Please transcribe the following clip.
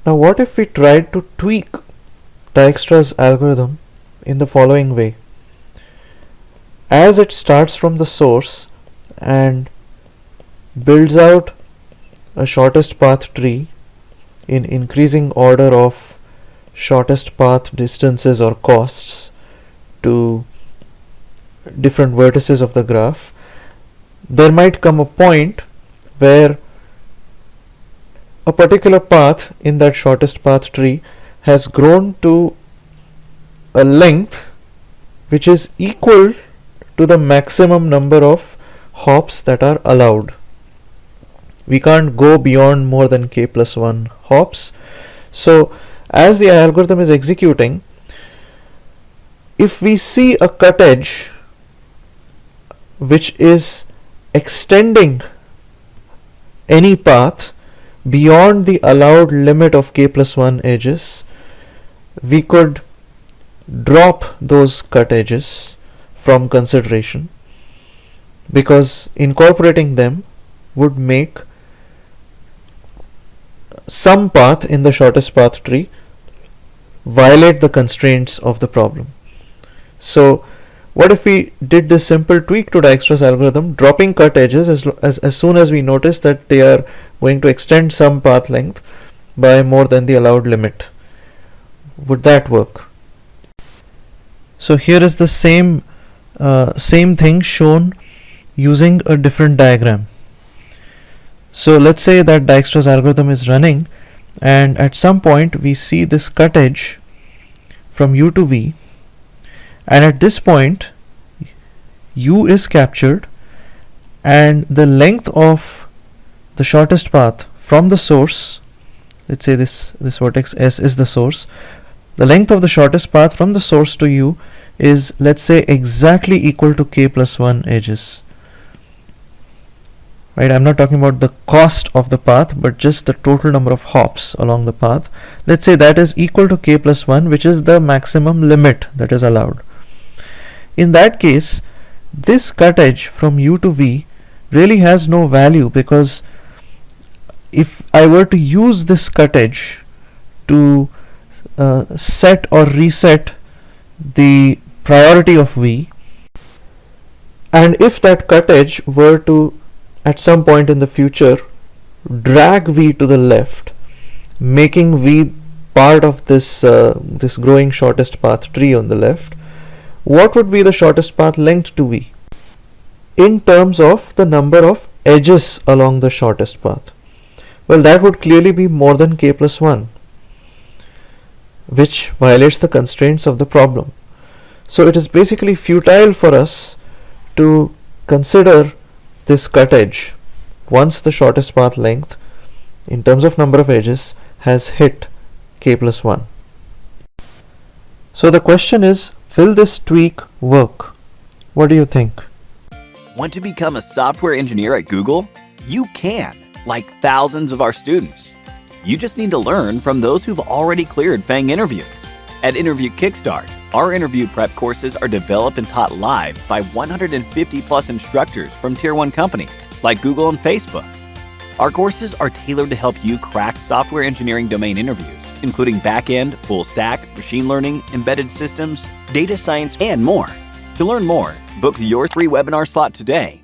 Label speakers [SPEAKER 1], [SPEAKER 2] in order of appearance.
[SPEAKER 1] Now what if we tried to tweak Dijkstra's algorithm in the following way? As it starts from the source and builds out a shortest path tree in increasing order of shortest path distances or costs to different vertices of the graph, there might come a point where a particular path in that shortest path tree has grown to a length which is equal to the maximum number of hops that are allowed. We can't go beyond more than k plus 1 hops. So as the algorithm is executing, if we see a cut edge which is extending any path beyond the allowed limit of k plus 1 edges, we could drop those cut edges from consideration, because incorporating them would make some path in the shortest path tree violate the constraints of the problem. So what if we did this simple tweak to Dijkstra's algorithm, dropping cut edges as soon as we notice that they are going to extend some path length by more than the allowed limit? Would that work? So here is the same thing shown using a different diagram. So let's say that Dijkstra's algorithm is running, and at some point we see this cut edge from u to v, and at this point u is captured and the length of the shortest path from the source, let's say this vertex S is the source, the length of the shortest path from the source to u is, let's say, exactly equal to k plus 1 edges. Right, I'm not talking about the cost of the path, but just the total number of hops along the path. Let's say that is equal to k plus 1, which is the maximum limit that is allowed. In that case, this cut edge from u to v really has no value, because if I were to use this cut edge to set or reset the priority of v, and if that cut edge were to at some point in the future drag v to the left, making v part of this growing shortest path tree on the left, what would be the shortest path length to v in terms of the number of edges along the shortest path? Well, that would clearly be more than k plus 1, which violates the constraints of the problem. So it is basically futile for us to consider this cut edge once the shortest path length in terms of number of edges has hit k plus 1. So the question is, will this tweak work? What do you think?
[SPEAKER 2] Want to become a software engineer at Google? You can, like thousands of our students. You just need to learn from those who've already cleared FANG interviews. At Interview Kickstart, our interview prep courses are developed and taught live by 150 plus instructors from Tier 1 companies like Google and Facebook. Our courses are tailored to help you crack software engineering domain interviews, including back-end, full stack, machine learning, embedded systems, data science, and more. To learn more, book your free webinar slot today